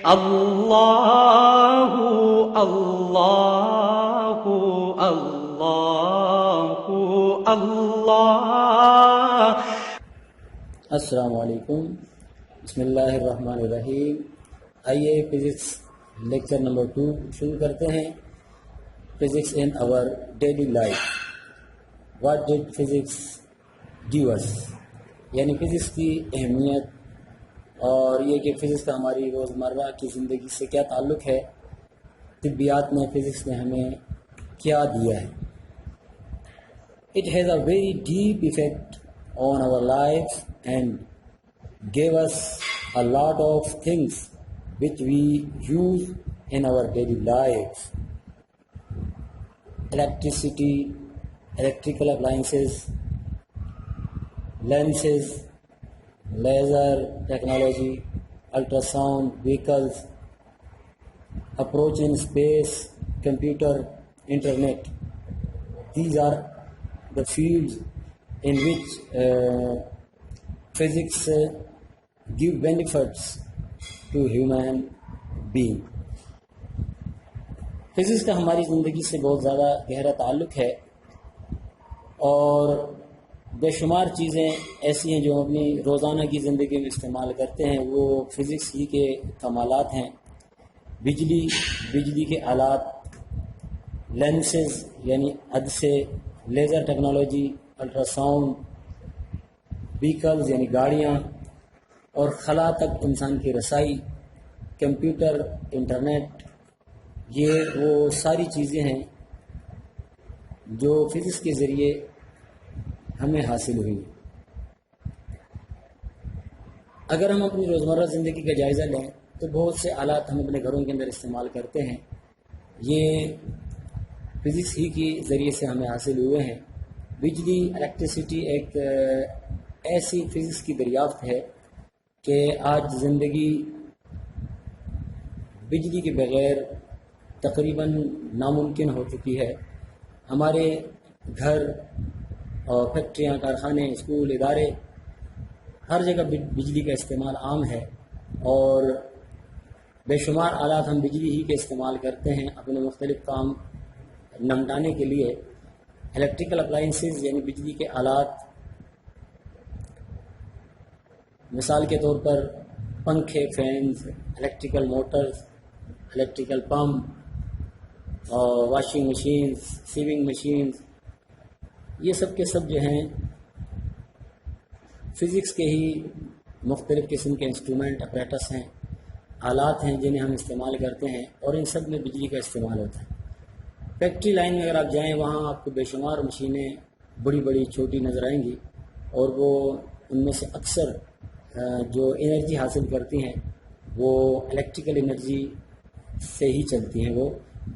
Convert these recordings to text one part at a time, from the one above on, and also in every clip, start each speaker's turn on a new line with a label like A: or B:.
A: اللہ اللہ اللہ اللہ۔
B: السلام علیکم، بسم اللہ الرحمن الرحیم۔ آئیے فزکس لیکچر نمبر 2 شروع کرتے ہیں۔ Physics in our daily life, what did physics do us, یعنی فزکس کی اہمیت اور یہ کہ فزکس کا ہماری روزمرہ کی زندگی سے کیا تعلق ہے، طبیات میں فزکس نے ہمیں کیا دیا ہے۔ It has a very deep effect on our lives and gave us a lot of things which we use in our daily lives. Electricity, electrical appliances, lenses, laser technology, ultrasound, vehicles, approach in space, computer, internet. These are the fields in which physics give benefits to human being. Physics کا ہماری زندگی سے بہت زیادہ گہرا تعلق ہے، اور بے شمار چیزیں ایسی ہیں جو اپنی روزانہ کی زندگی میں استعمال کرتے ہیں، وہ فزکس ہی کے کمالات ہیں۔ بجلی کے آلات، لینسز یعنی عدسے، لیزر ٹیکنالوجی، الٹراساؤنڈ، وہیکلز یعنی گاڑیاں، اور خلا تک انسان کی رسائی، کمپیوٹر، انٹرنیٹ، یہ وہ ساری چیزیں ہیں جو فزکس کے ذریعے ہمیں حاصل ہوئی۔ اگر ہم اپنی روزمرہ زندگی کا جائزہ لیں تو بہت سے آلات ہم اپنے گھروں کے اندر استعمال کرتے ہیں، یہ فزکس ہی کے ذریعے سے ہمیں حاصل ہوئے ہیں۔ بجلی، الیکٹریسٹی ایک ایسی فزکس کی دریافت ہے کہ آج زندگی بجلی کے بغیر تقریباً ناممکن ہو چکی ہے۔ ہمارے گھر اور فیکٹریاں، کارخانے، اسکول، ادارے، ہر جگہ بجلی کا استعمال عام ہے، اور بے شمار آلات ہم بجلی ہی کے استعمال کرتے ہیں اپنے مختلف کام نمٹانے کے لیے۔ الیکٹریکل اپلائنسز یعنی بجلی کے آلات، مثال کے طور پر پنکھے، fans, electrical Motors, electrical pump, اور واشنگ مشینز، سیونگ مشینز، یہ سب کے سب جو ہیں فزکس کے ہی مختلف قسم کے انسٹرومنٹ، اپریٹس ہیں، آلات ہیں جنہیں ہم استعمال کرتے ہیں، اور ان سب میں بجلی کا استعمال ہوتا ہے۔ فیکٹری لائن میں اگر آپ جائیں، وہاں آپ کو بے شمار مشینیں بڑی بڑی چھوٹی نظر آئیں گی، اور وہ ان میں سے اکثر جو انرجی حاصل کرتی ہیں وہ الیکٹریکل انرجی سے ہی چلتی ہیں، وہ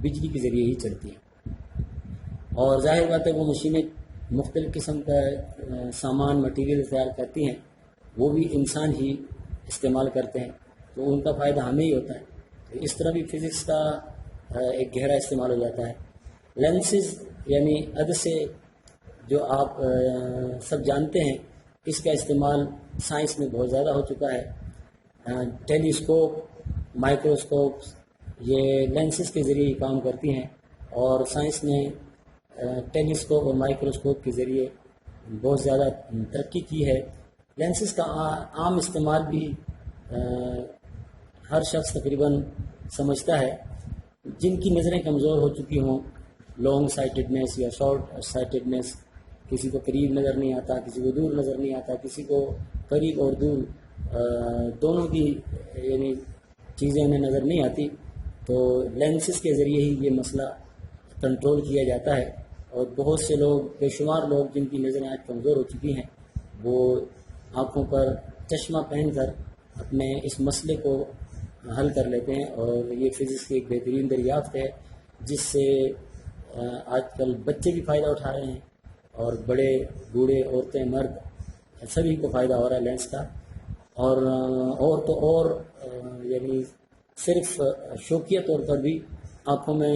B: بجلی کے ذریعے ہی چلتی ہیں۔ اور ظاہر بات ہے وہ مشینیں مختلف قسم کا سامان، مٹیریل تیار کرتی ہیں، وہ بھی انسان ہی استعمال کرتے ہیں، تو ان کا فائدہ ہمیں ہی ہوتا ہے۔ تو اس طرح بھی فزکس کا ایک گہرا استعمال ہو جاتا ہے۔ لینسز یعنی عدسے، جو آپ سب جانتے ہیں، اس کا استعمال سائنس میں بہت زیادہ ہو چکا ہے۔ ٹیلیسکوپ، مائکروسکوپس، یہ لینسز کے ذریعے ہی کام کرتی ہیں، اور سائنس نے ٹیلیسکوپ اور مائکروسکوپ کے ذریعے بہت زیادہ ترقی کی ہے۔ لینسز کا عام استعمال بھی ہر شخص تقریباً سمجھتا ہے۔ جن کی نظریں کمزور ہو چکی ہوں، لانگ سائٹڈنیس یا شارٹ سائٹڈنیس، کسی کو قریب نظر نہیں آتا، کسی کو دور نظر نہیں آتا، کسی کو قریب اور دور دونوں کی یعنی چیزیں انہیں نظر نہیں آتی، تو لینسز کے ذریعے ہی یہ مسئلہ کنٹرول کیا جاتا ہے۔ اور بہت سے لوگ، بے شمار لوگ جن کی نظریں آج کمزور ہو چکی ہیں، وہ آنکھوں پر چشمہ پہن کر اپنے اس مسئلے کو حل کر لیتے ہیں، اور یہ فزکس کی ایک بہترین دریافت ہے جس سے آج کل بچے بھی فائدہ اٹھا رہے ہیں، اور بڑے، بوڑھے، عورتیں، مرد، سبھی کو فائدہ ہو رہا ہے لینس کا۔ اور تو اور یعنی صرف شوقیہ طور پر بھی آنکھوں میں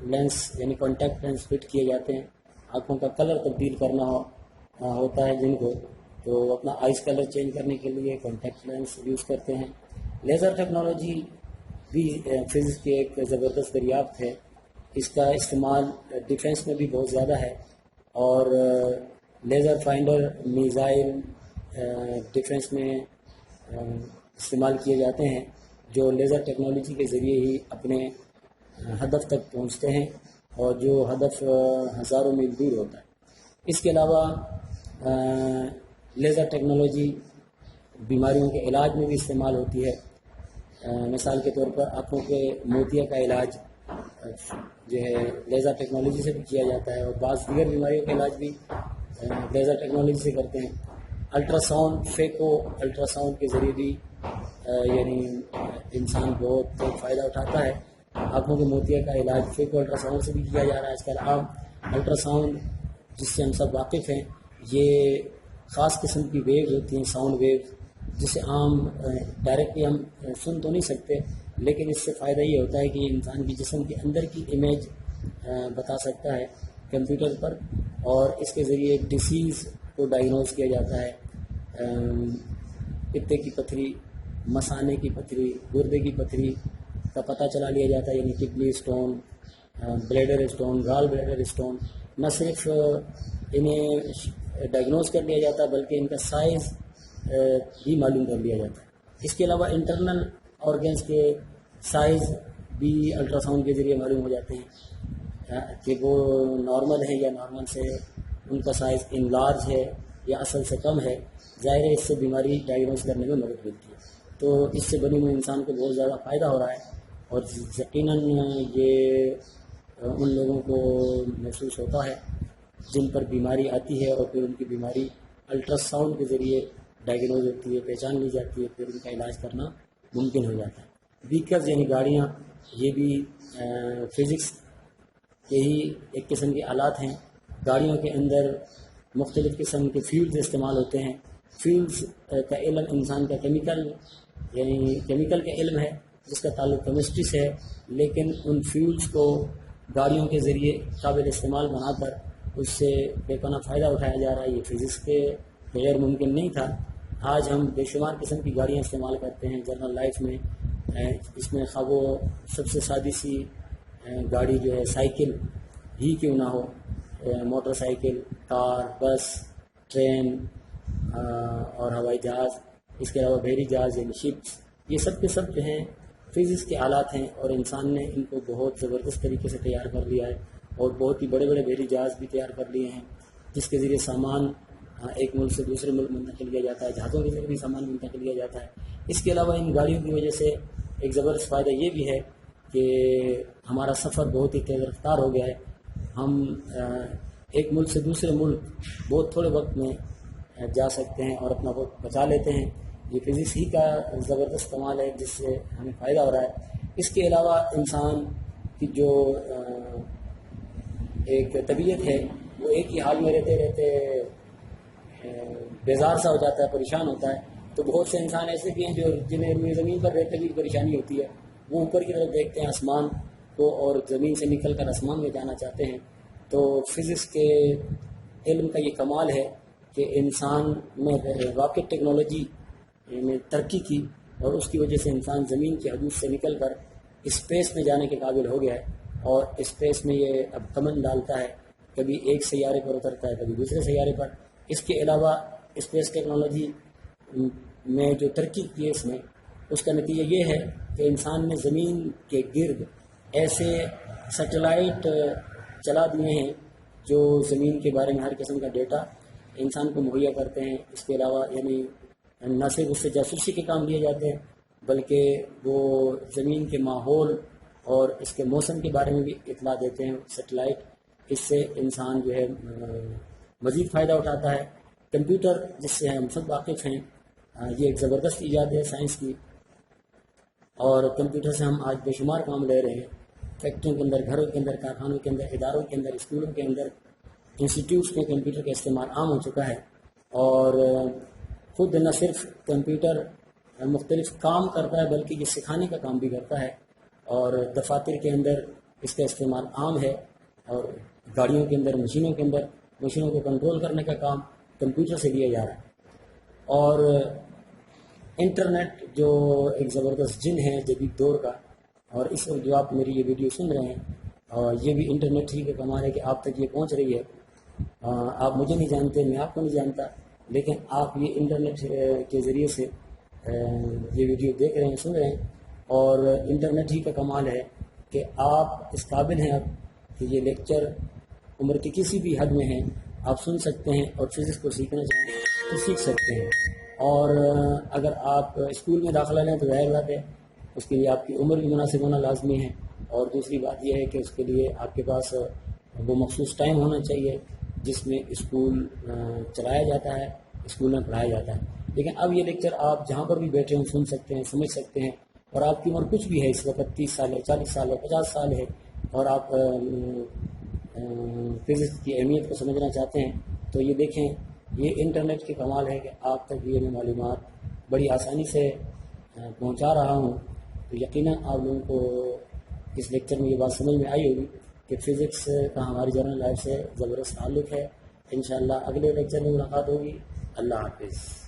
B: لینس یعنی کانٹیکٹ لینس فٹ کیے جاتے ہیں۔ آنکھوں کا کلر تبدیل کرنا ہوتا ہے جن کو، تو اپنا آئز کلر چینج کرنے کے لیے کانٹیکٹ لینس یوز کرتے ہیں۔ لیزر ٹیکنالوجی بھی فزکس کی ایک زبردست دریافت ہے. اس کا استعمال ڈیفنس میں بھی بہت زیادہ ہے اور لیزر فائنڈر میزائل ڈیفنس میں استعمال کیے جاتے ہیں جو لیزر ٹیکنالوجی کے ذریعے ہی اپنے ہدف تک پہنچتے ہیں اور جو ہدف ہزاروں میل دور ہوتا ہے. اس کے علاوہ لیزر ٹیکنالوجی بیماریوں کے علاج میں بھی استعمال ہوتی ہے. مثال کے طور پر آنکھوں کے موتیا کا علاج جو ہے لیزر ٹیکنالوجی سے بھی کیا جاتا ہے اور بعض دیگر بیماریوں کا علاج بھی لیزر ٹیکنالوجی سے کرتے ہیں. الٹرا ساؤنڈ فیکو الٹرا ساؤنڈ کے ذریعے بھی یعنی انسان بہت فائدہ اٹھاتا ہے. آنکھوں کے موتیا کا علاج فیکو الٹرا ساؤنڈ سے بھی کیا جا رہا ہے. آج کل عام الٹرا ساؤنڈ جس سے ہم سب واقف ہیں یہ خاص قسم کی ویوز ہوتی ہیں، ساؤنڈ ویوز، جسے عام ڈائریکٹلی ہم سن تو نہیں سکتے، لیکن اس سے فائدہ یہ ہوتا ہے کہ یہ انسان کی جسم کے اندر کی امیج بتا سکتا ہے کمپیوٹر پر، اور اس کے ذریعے ڈیسیز کو ڈائگنوز کیا جاتا ہے. پتے کی پتھری، مثانے کی پتھری، گردے کی پتھری کا پتہ چلا لیا جاتا ہے، یعنی کڈنی اسٹون، بلیڈر اسٹون، گال بلیڈر اسٹون. نہ صرف انہیں ڈائگنوز کر لیا جاتا ہے بلکہ ان کا سائز بھی معلوم کر لیا جاتا ہے. اس کے علاوہ انٹرنل آرگنز کے سائز بھی الٹرا ساؤنڈ کے ذریعے معلوم ہو جاتے ہیں کہ وہ نارمل ہے یا نارمل سے ان کا سائز انلارج ہے یا اصل سے کم ہے. ظاہر ہے اس سے بیماری ڈائگنوز کرنے میں مدد ملتی ہے. تو اس سے بنی ہوئی انسان کو بہت زیادہ فائدہ ہو رہا ہے اور یقیناً یہ ان لوگوں کو محسوس ہوتا ہے جن پر بیماری آتی ہے اور پھر ان کی بیماری الٹرا ساؤنڈ کے ذریعے ڈائگنوز ہوتی ہے، پہچان لی جاتی ہے، پھر ان کا علاج کرنا ممکن ہو جاتا ہے. ویکلز یعنی گاڑیاں، یہ بھی فزکس کے ہی ایک قسم کے آلات ہیں. گاڑیوں کے اندر مختلف قسم کے فیولز استعمال ہوتے ہیں. فیولز کا علم انسان کا کیمیکل کا علم ہے جس کا تعلق کیمسٹری سے ہے، لیکن ان فیولز کو گاڑیوں کے ذریعے قابل استعمال بنا کر اس سے بے پناہ فائدہ اٹھایا جا رہا ہے. یہ فزکس کے بغیر ممکن نہیں تھا. آج ہم بے شمار قسم کی گاڑیاں استعمال کرتے ہیں جنرل لائف میں. اس میں خواہ وہ سب سے سادی سی گاڑی جو ہے سائیکل ہی کیوں نہ ہو، موٹر سائیکل، کار، بس، ٹرین اور ہوائی جہاز، اس کے علاوہ بحری جہاز یعنی شپس، یہ سب کے سب جو ہیں فزکس کے آلات ہیں اور انسان نے ان کو بہت زبردست طریقے سے تیار کر لیا ہے اور بہت ہی بڑے بڑے بحری جہاز بھی تیار کر لیے ہیں جس کے ذریعے سامان ایک ملک سے دوسرے ملک منتقل کیا جاتا ہے. جہازوں کے ذریعے بھی سامان منتقل کیا جاتا ہے. اس کے علاوہ ان گاڑیوں کی وجہ سے ایک زبردست فائدہ یہ بھی ہے کہ ہمارا سفر بہت ہی تیز رفتار ہو گیا ہے. ہم ایک ملک سے دوسرے ملک بہت تھوڑے وقت میں جا سکتے ہیں اور اپنا وقت بچا لیتے ہیں. یہ فزکس ہی کا زبردست کمال ہے جس سے ہمیں فائدہ ہو رہا ہے. اس کے علاوہ انسان کی جو ایک طبیعت ہے وہ ایک ہی حال میں رہتے رہتے بیزار سا ہو جاتا ہے، پریشان ہوتا ہے. تو بہت سے انسان ایسے بھی ہیں جو جنہیں روئے زمین پر رہتے بھی پریشانی ہوتی ہے، وہ اوپر کی طرف دیکھتے ہیں آسمان کو اور زمین سے نکل کر آسمان میں جانا چاہتے ہیں. تو فزکس کے علم کا یہ کمال ہے کہ انسان میں راکٹ ٹیکنالوجی میں ترقی کی اور اس کی وجہ سے انسان زمین کی حدود سے نکل کر اسپیس میں جانے کے قابل ہو گیا ہے اور اسپیس میں یہ اب کمن ڈالتا ہے، کبھی ایک سیارے پر اترتا ہے، کبھی دوسرے سیارے پر. اس کے علاوہ اسپیس ٹیکنالوجی میں جو ترقی کی ہے اس کا نتیجہ یہ ہے کہ انسان نے زمین کے گرد ایسے سیٹلائٹ چلا دیے ہیں جو زمین کے بارے میں ہر قسم کا ڈیٹا انسان کو مہیا کرتے ہیں. اس کے علاوہ یعنی نہ صرف اس سے جاسوسی کے کام لیے جاتے ہیں بلکہ وہ زمین کے ماحول اور اس کے موسم کے بارے میں بھی اطلاع دیتے ہیں سیٹلائٹ. اس سے انسان جو ہے مزید فائدہ اٹھاتا ہے. کمپیوٹر جس سے ہم سب واقف ہیں یہ ایک زبردست ایجاد ہے سائنس کی، اور کمپیوٹر سے ہم آج بے شمار کام لے رہے ہیں. فیکٹریوں کے اندر، گھروں کے اندر، کارخانوں کے اندر، اداروں کے اندر، اسکولوں کے اندر، انسٹیٹیوٹس میں کمپیوٹر کا استعمال عام ہو چکا ہے. اور خود نہ صرف کمپیوٹر مختلف کام کرتا ہے بلکہ یہ سکھانے کا کام بھی کرتا ہے، اور دفاتر کے اندر اس کا استعمال عام ہے، اور گاڑیوں کے اندر، مشینوں کے اندر مشینوں کو کنٹرول کرنے کا کام کمپیوٹر سے لیا جا رہا ہے. اور انٹرنیٹ جو ایک زبردست جن ہے جدید دور کا، اور اس وقت جو آپ میری یہ ویڈیو سن رہے ہیں، اور یہ بھی انٹرنیٹ ہی کا کمال ہے کہ آپ تک یہ پہنچ رہی ہے. آپ مجھے نہیں جانتے، میں آپ کو نہیں جانتا، لیکن آپ یہ انٹرنیٹ کے ذریعے سے یہ ویڈیو دیکھ رہے ہیں، سن رہے ہیں. اور انٹرنیٹ ہی کا کمال ہے کہ آپ اس قابل ہیں اب کہ یہ لیکچر عمر کی کسی بھی حد میں ہیں آپ سن سکتے ہیں، اور فزکس کو سیکھنا چاہیں تو سیکھ سکتے ہیں. اور اگر آپ اسکول میں داخلہ لیں تو ظاہر بات ہے اس کے لیے آپ کی عمر بھی مناسب ہونا لازمی ہے. اور دوسری بات یہ ہے کہ اس کے لیے آپ کے پاس وہ مخصوص ٹائم ہونا چاہیے جس میں اسکول چلایا جاتا ہے، اسکول میں پڑھایا جاتا ہے. لیکن اب یہ لیکچر آپ جہاں پر بھی بیٹھے ہوں سن سکتے ہیں، سمجھ سکتے ہیں. اور آپ کی عمر کچھ بھی ہے اس وقت، 30 سال ہے، 40 سال ہے، 50 سال ہے، اور آپ فزکس کی اہمیت کو سمجھنا چاہتے ہیں تو یہ دیکھیں، یہ انٹرنیٹ کے کمال ہے کہ آپ تک یہ میں معلومات بڑی آسانی سے پہنچا رہا ہوں. تو یقیناً آپ لوگوں کو اس لیکچر میں یہ بات سمجھ میں آئی ہوگی کہ فزکس کا ہماری جنرل لائف سے زبردست تعلق ہے. انشاءاللہ اگلے لیکچر میں ملاقات ہوگی. اللہ حافظ.